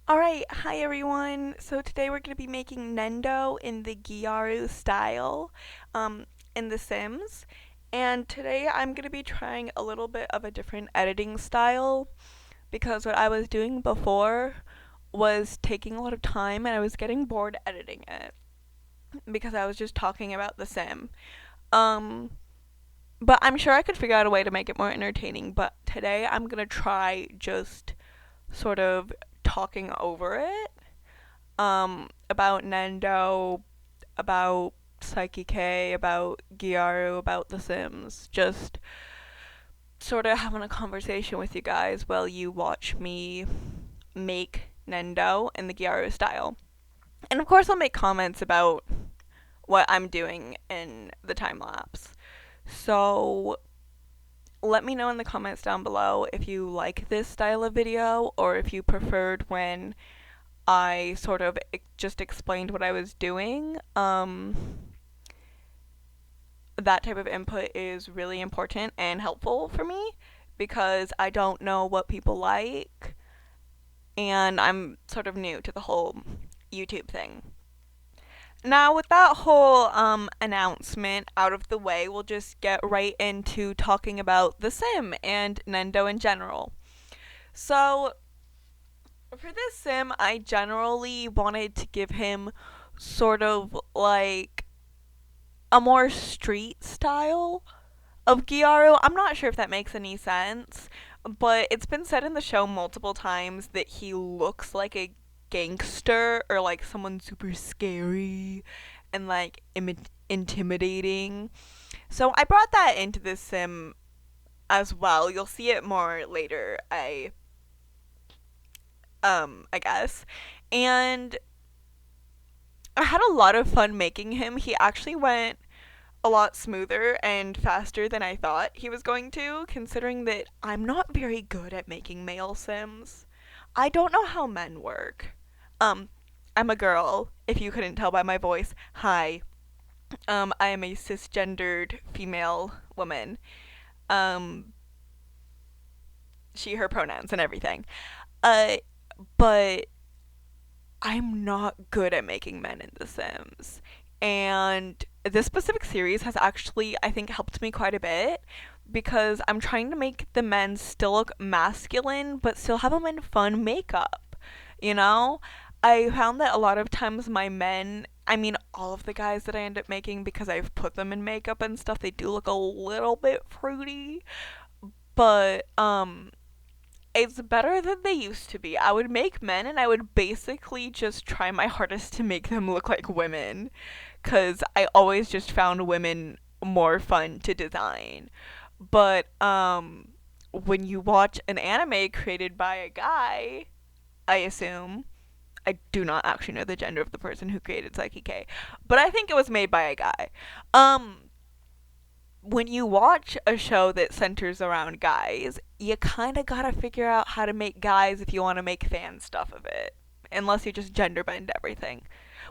Alright, hi everyone. So today we're going to be making Nendou in the Gyaru style um, in The Sims. And today I'm going to be trying a little bit of a different editing style because what I was doing before was taking a lot of time and I was getting bored editing it because I was just talking about the sim. Um, but I'm sure I could figure out a way to make it more entertaining. But today I'm going to try just sort of talking over it about Nendou, about Saiki, about Gyaru, about The Sims. Just sort of having a conversation with you guys while you watch me make Nendou in the Gyaru style. And of course, I'll make comments about what I'm doing in the time lapse. So let me know in the comments down below if you like this style of video or if you preferred when I sort of just explained what I was doing. That type of input is really important and helpful for me because I don't know what people like and I'm sort of new to the whole YouTube thing. Now, with that whole announcement out of the way, we'll just get right into talking about The Sim and Nendou in general. So, for this sim, I generally wanted to give him sort of like a more street style of Gyaru. I'm not sure if that makes any sense, but it's been said in the show multiple times that he looks like a gangster or like someone super scary and like intimidating. So I brought that into this sim as well. You'll see it more later, I guess. And I had a lot of fun making him. He actually went a lot smoother and faster than I thought he was going to, considering that I'm not very good at making male Sims. I don't know how men work. Um, I'm a girl, if you couldn't tell by my voice. Hi. I am a cisgendered female woman. Um, she, her pronouns, and everything. Uh, but I'm not good at making men in The Sims. And this specific series has actually, I think, helped me quite a bit because I'm trying to make the men still look masculine, but still have them in fun makeup. You know? I found that a lot of times my men, I mean, all of the guys that I end up making because I've put them in makeup and stuff, they do look a little bit fruity. But, it's better than they used to be. I would make men and I would basically just try my hardest to make them look like women cuz I always just found women more fun to design. But when you watch an anime created by a guy, I assume I do not actually know the gender of the person who created Saiki, but I think it was made by a guy. Um when you watch a show that centers around guys, you kind of gotta figure out how to make guys if you want to make fan stuff of it. Unless you just gender bend everything,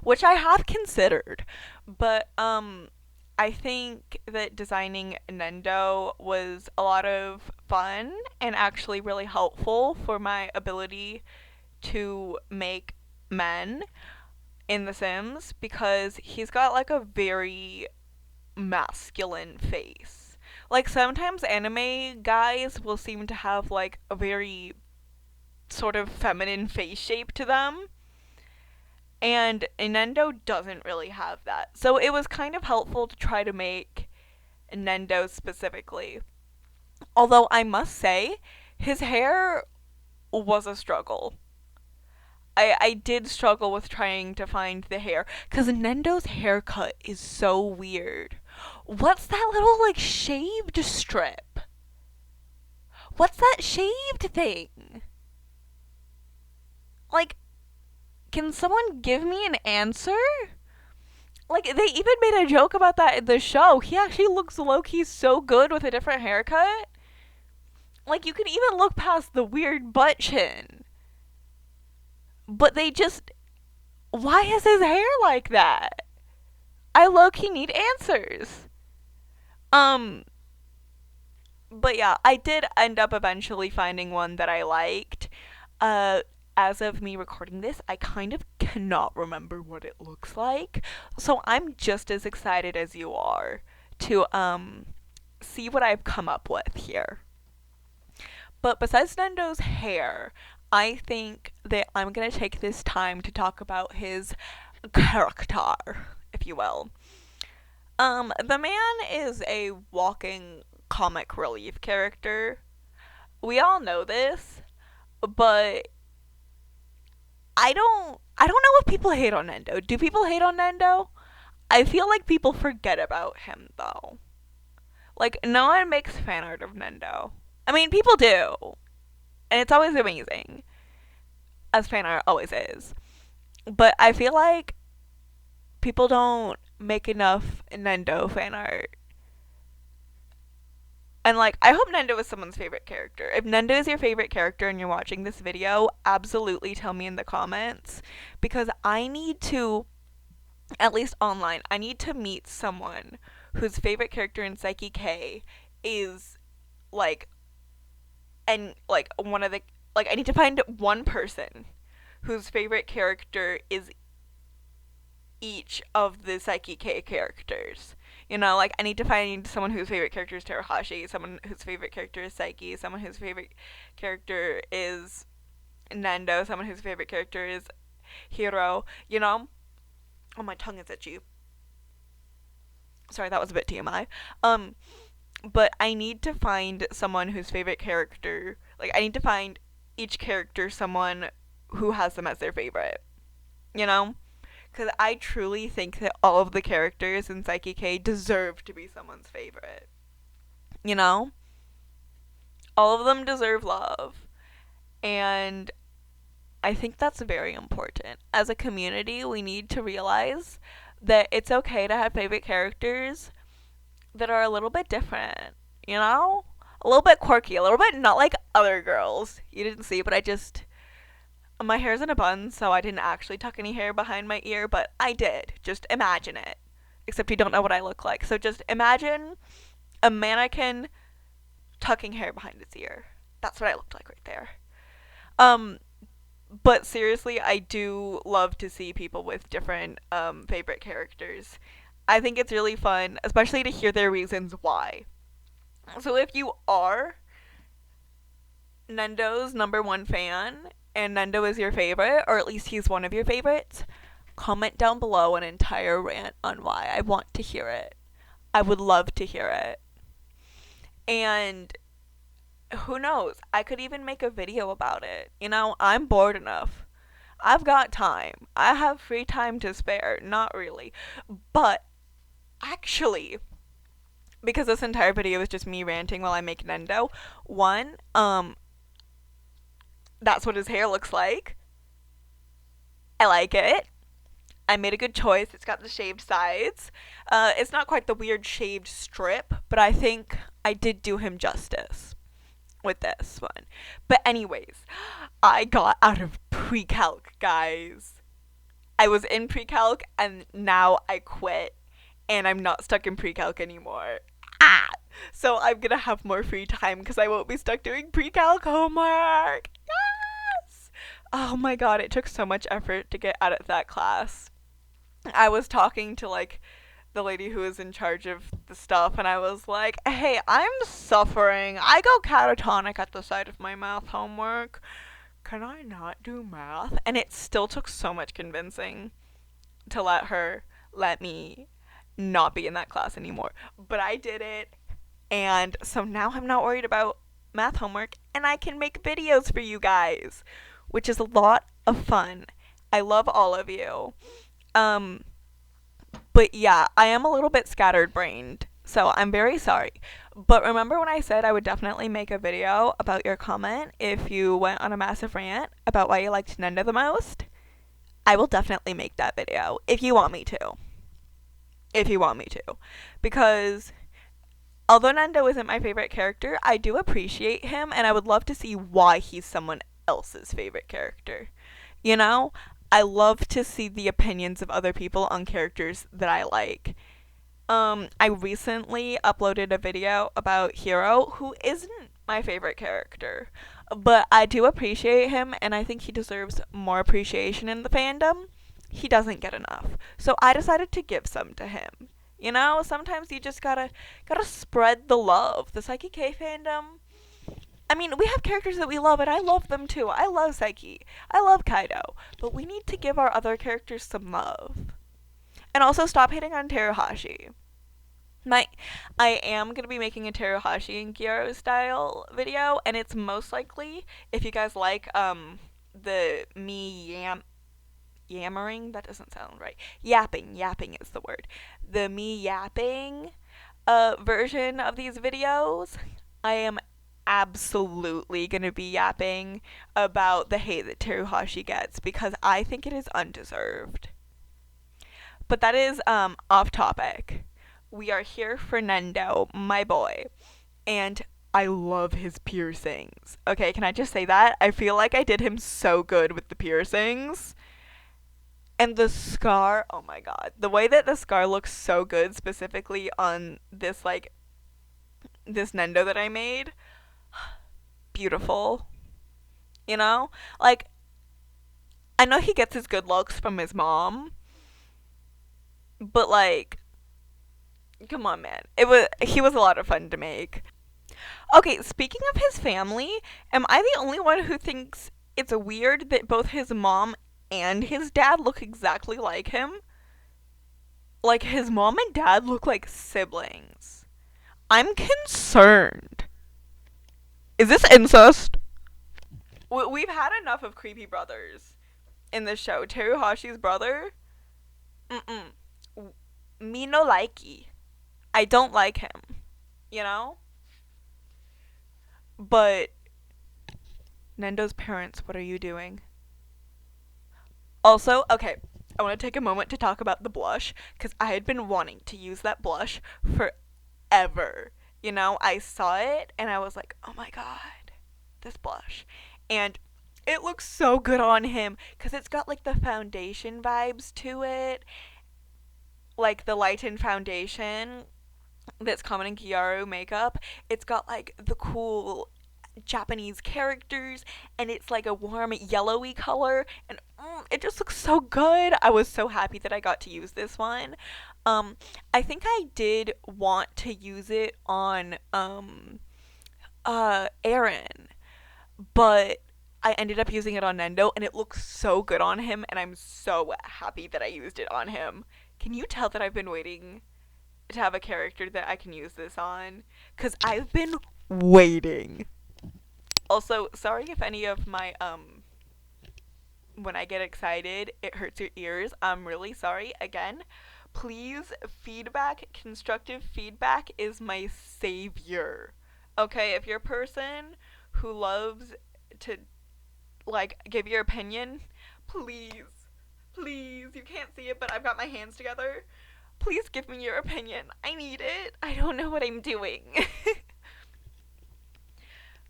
which I have considered. But I think that designing Nendou was a lot of fun and actually really helpful for my ability to make men in The Sims because he's got like a very masculine face. Like sometimes anime guys will seem to have like a very sort of feminine face shape to them. And Nendo doesn't really have that. So it was kind of helpful to try to make Nendo specifically. Although I must say, his hair was a struggle. I did struggle with trying to find the hair because Nendo's haircut is so weird. What's that little like shaved strip? What's that shaved thing? Like, can someone give me an answer? Like, they even made a joke about that in the show. He actually looks low key so good with a different haircut. Like, you can even look past the weird butt chin. But they just. Why is his hair like that? I low key need answers. Um, but yeah, I did end up eventually finding one that I liked. Uh, as of me recording this, I kind of cannot remember what it looks like. So I'm just as excited as you are to see what I've come up with here. But besides Nendou's hair, I think that I'm going to take this time to talk about his character, if you will. The man is a walking comic relief character. We all know this, but I don't know if people hate on Nendou. Do people hate on Nendou? I feel like people forget about him though. Like no one makes fan art of Nendou. I mean, people do, and it's always amazing, as fan art always is. But I feel like people don't make enough Nendou fan art. And like, I hope Nendou is someone's favorite character. If Nendou is your favorite character and you're watching this video, absolutely tell me in the comments because I need to, at least online, I need to meet someone whose favorite character in Saiki K is like, and like one of the, like I need to find one person whose favorite character is each of the Saiki K characters. You know, like I need to find someone whose favorite character is Terahashi, someone whose favorite character is Saiki, someone whose favorite character is Nendou, someone whose favorite character is Hiro, you know? Oh, my tongue is itchy. Sorry, that was a bit TMI. But I need to find someone whose favorite character, like I need to find each character someone who has them as their favorite. You know? Because I truly think that all of the characters in Saiki K deserve to be someone's favorite. You know? All of them deserve love. And I think that's very important. As a community, we need to realize that it's okay to have favorite characters that are a little bit different. You know? A little bit quirky, a little bit not like other girls. You didn't see, but I just, my hair's in a bun, so I didn't actually tuck any hair behind my ear, but I did. Just imagine it. Except you don't know what I look like. So just imagine a mannequin tucking hair behind its ear. That's what I looked like right there. But seriously, I do love to see people with different favorite characters. I think it's really fun, especially to hear their reasons why. So if you are Nendou's number one fan and Nendou is your favorite, or at least he's one of your favorites, comment down below an entire rant on why. I want to hear it. I would love to hear it. And who knows? I could even make a video about it. You know, I'm bored enough. I've got time. I have free time to spare. Not really. But actually, because this entire video is just me ranting while I make Nendou, one, that's what his hair looks like. I like it. I made a good choice. It's got the shaved sides. It's not quite the weird shaved strip, but I think I did do him justice with this one. But anyways, I got out of pre-calc, guys. I was in pre-calc and now I quit and I'm not stuck in pre-calc anymore. So I'm gonna have more free time because I won't be stuck doing pre-calc homework. Yes! Oh my god, it took so much effort to get out of that class. I was talking to like the lady who was in charge of the stuff and I was like, hey, I'm suffering. I go catatonic at the sight of my math homework. Can I not do math? And it still took so much convincing to let me not be in that class anymore. But I did it. And so now I'm not worried about math homework and I can make videos for you guys, which is a lot of fun. I love all of you. But yeah, I am a little bit scattered-brained, so I'm very sorry. But remember when I said I would definitely make a video about your comment if you went on a massive rant about why you liked Nendou the most? I will definitely make that video if you want me to. If you want me to. Because although Nendou isn't my favorite character, I do appreciate him and I would love to see why he's someone else's favorite character. You know? I love to see the opinions of other people on characters that I like. I recently uploaded a video about Hiro, who isn't my favorite character. But I do appreciate him, and I think he deserves more appreciation in the fandom. He doesn't get enough. So I decided to give some to him. You know, sometimes you just gotta spread the love. The Saiki K fandom, I mean, we have characters that we love, and I love them too. I love Saiki. I love Kaido. But we need to give our other characters some love. And also stop hating on Teruhashi. My, I am gonna be making a Teruhashi and Gyaru style video, and it's most likely, if you guys like the yammering, that doesn't sound right. Yapping is the word. The me yapping version of these videos, I am absolutely gonna be yapping about the hate that Teruhashi gets because I think it is undeserved. But that is off topic. We are here for Nendou, my boy, and I love his piercings. Okay, can I just say that? I feel like I did him so good with the piercings. And the scar, oh my god. The way that the scar looks so good, specifically on this, like, this Nendo that I made. Beautiful. You know? Like, I know he gets his good looks from his mom, but, like, come on, man. He was a lot of fun to make. Okay, speaking of his family, am I the only one who thinks it's weird that both his mom and his dad look exactly like him? Like, his mom and dad look like siblings. I'm concerned. Is this incest? We've had enough of creepy brothers in this show. Teruhashi's brother? Mm-mm. Me no likey. I don't like him. You know? But, Nendou's parents, what are you doing? Also, okay, I want to take a moment to talk about the blush, because I had been wanting to use that blush forever. You know, I saw it, and I was like, oh my god, this blush. And it looks so good on him, because it's got, like, the foundation vibes to it, like the lightened foundation that's common in Gyaru makeup. It's got, like, the cool Japanese characters, and it's like a warm yellowy color, and it just looks so good. I was so happy that I got to use this one. I think I did want to use it on Aaron, but I ended up using it on Nendou, and it looks so good on him, and I'm so happy that I used it on him. Can you tell that I've been waiting to have a character that I can use this on? Because I've been waiting. Also, sorry if any of my when I get excited, it hurts your ears. I'm really sorry. Again, please, feedback, constructive feedback is my savior. Okay, if you're a person who loves to, like, give your opinion, please, please, you can't see it, but I've got my hands together. Please give me your opinion. I need it. I don't know what I'm doing.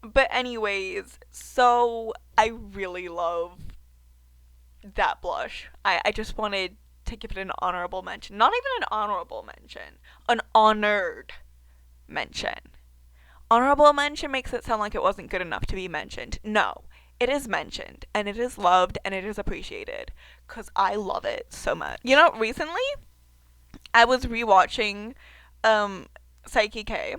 But anyways, so I really love that blush. I just wanted to give it an honorable mention. Not even an honorable mention. An honored mention. Honorable mention makes it sound like it wasn't good enough to be mentioned. No. It is mentioned, and it is loved, and it is appreciated. Because I love it so much. You know, recently, I was rewatching Saiki K,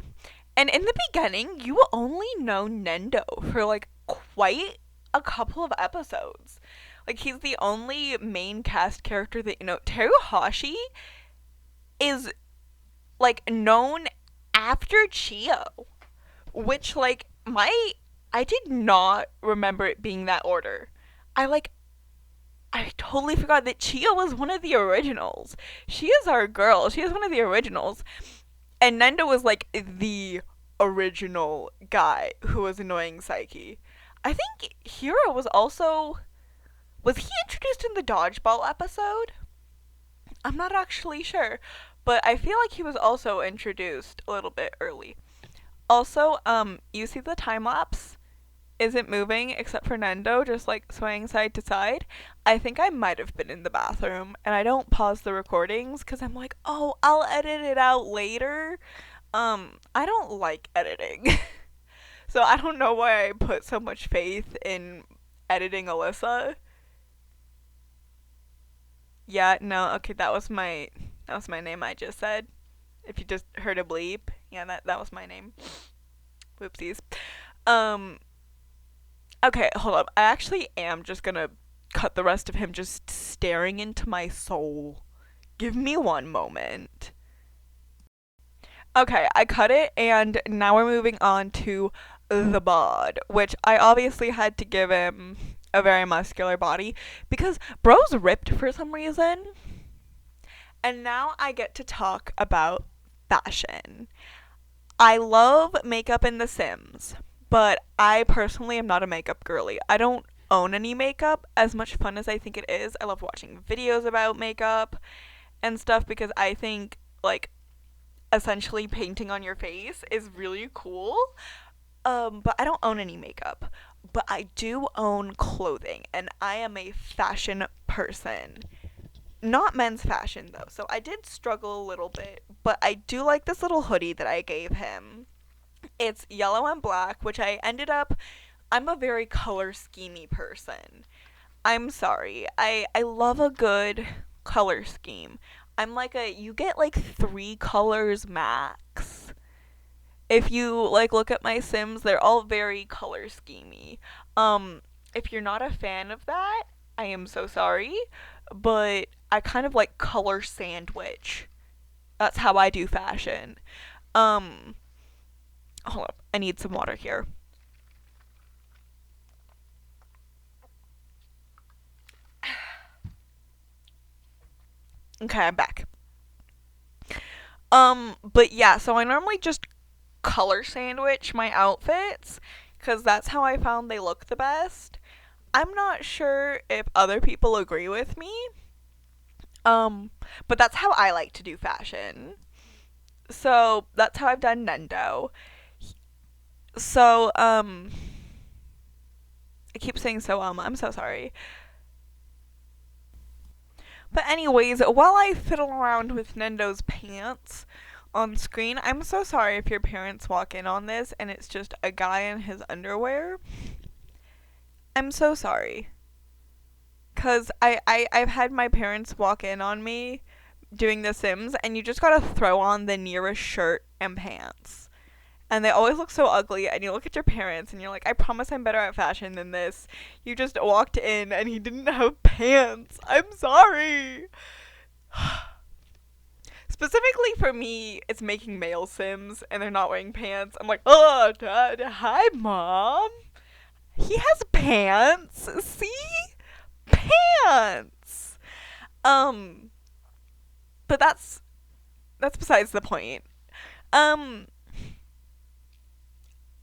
and in the beginning, you will only know Nendou for, like, quite a couple of episodes. Like, he's the only main cast character that you know. Teruhashi is, like, known after Chio, which, like, I did not remember it being that order. I, like, I totally forgot that Chio was one of the originals. She is our girl. She is one of the originals. And Nendou was, like, the original guy who was annoying Saiki. I think Hiro was also. Was he introduced in the dodgeball episode? I'm not actually sure. But I feel like he was also introduced a little bit early. Also, you see the time lapse isn't moving except for Nendou just like swaying side to side. I think I might have been in the bathroom and I don't pause the recordings because I'm like, oh, I'll edit it out later. I don't like editing. So I don't know why I put so much faith in editing Alyssa. Yeah, no, okay, that was my name I just said. If you just heard a bleep, yeah, that was my name. Whoopsies. Um, okay, hold up. I actually am just gonna cut the rest of him just staring into my soul. Give me one moment. Okay, I cut it, and now we're moving on to the bod, which I obviously had to give him a very muscular body because bro's ripped for some reason. And now I get to talk about fashion. I love makeup in The Sims, but I personally am not a makeup girly. I don't own any makeup, as much fun as I think it is. I love watching videos about makeup and stuff because I think, like, essentially painting on your face is really cool. But I don't own any makeup. But I do own clothing, and I am a fashion person. Not men's fashion though, so I did struggle a little bit, but I do like this little hoodie that I gave him. It's yellow and black, which I ended up. I'm a very color schemy person. I'm sorry. I love a good color scheme. I'm like a you get like 3 colors max. If you like look at my Sims, they're all very color schemy. If you're not a fan of that, I am so sorry, but I kind of like color sandwich. That's how I do fashion. Um, hold up. I need some water here. Okay, I'm back. But yeah, so I normally just color sandwich my outfits because that's how I found they look the best. I'm not sure if other people agree with me. Um, but that's how I like to do fashion. So that's how I've done Nendou. So, I keep saying so, I'm so sorry. But anyways, while I fiddle around with Nendou's pants on screen, I'm so sorry if your parents walk in on this and it's just a guy in his underwear. I'm so sorry. Cause I've had my parents walk in on me doing The Sims, and you just gotta throw on the nearest shirt and pants. And they always look so ugly, and you look at your parents and you're like, I promise I'm better at fashion than this. You just walked in and he didn't have pants. I'm sorry. Specifically for me, it's making male Sims and they're not wearing pants. I'm like, oh, Dad, hi, Mom. He has pants. See? Pants. Um, but that's besides the point. Um,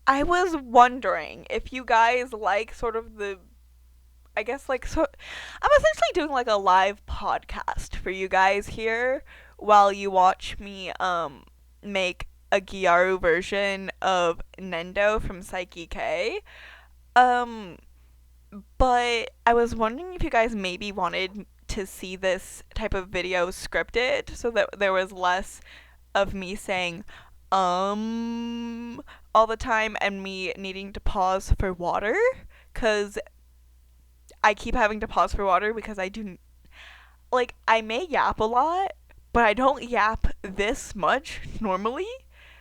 I was wondering if you guys like sort of the I guess like so I'm essentially doing like a live podcast for you guys here while you watch me make a Gyaru version of Nendou from Saiki K. Um but I was wondering if you guys maybe wanted to see this type of video scripted so that there was less of me saying all the time and me needing to pause for water cuz I keep having to pause for water because I do like I may yap a lot, but I don't yap this much normally.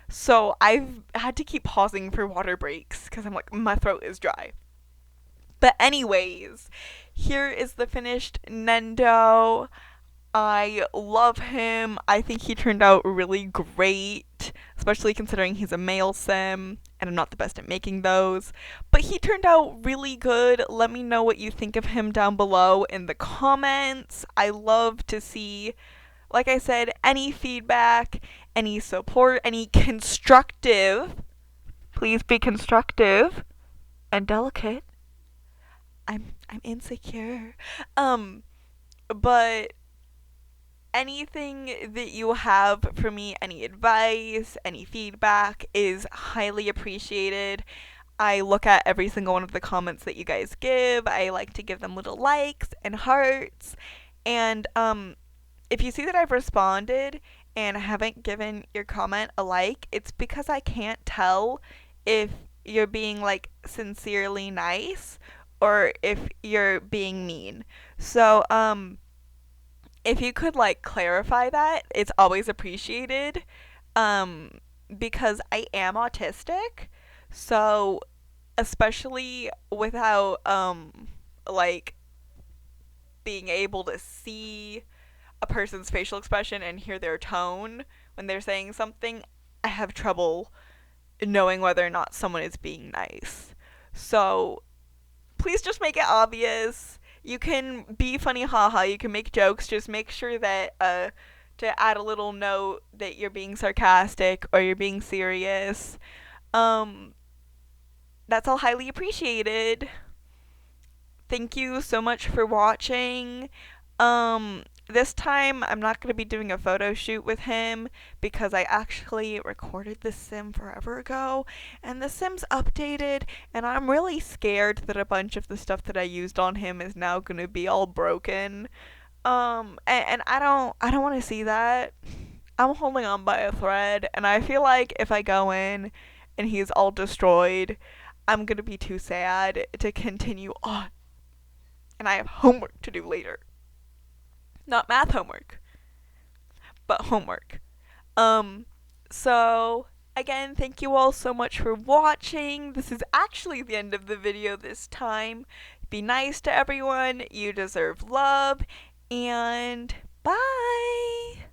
So I've had to keep pausing for water breaks cuz I'm like my throat is dry. But anyways, here is the finished Nendo. I love him. I think he turned out really great, especially considering he's a male sim and I'm not the best at making those. But he turned out really good. Let me know what you think of him down below in the comments. I love to see, like I said, any feedback, any support, any constructive. Please be constructive and delicate. I'm insecure. But anything that you have for me, any advice, any feedback is highly appreciated. I look at every single one of the comments that you guys give. I like to give them little likes and hearts. And if you see that I've responded and haven't given your comment a like, it's because I can't tell if you're being like sincerely nice or if you're being mean. So, if you could like clarify that, it's always appreciated. Um, because I am autistic, so especially without like being able to see a person's facial expression and hear their tone when they're saying something, I have trouble knowing whether or not someone is being nice. So please just make it obvious. You can be funny, haha. You can make jokes. Just make sure that to add a little note that you're being sarcastic or you're being serious. Um, that's all highly appreciated. Thank you so much for watching. This time I'm not going to be doing a photo shoot with him because I actually recorded this sim forever ago and the sim's updated and I'm really scared that a bunch of the stuff that I used on him is now going to be all broken. And I don't want to see that. I'm holding on by a thread and I feel like if I go in and he's all destroyed, I'm going to be too sad to continue on and I have homework to do later. Not math homework, but homework. Um, so again, thank you all so much for watching. This is actually the end of the video this time. Be nice to everyone. You deserve love. And bye.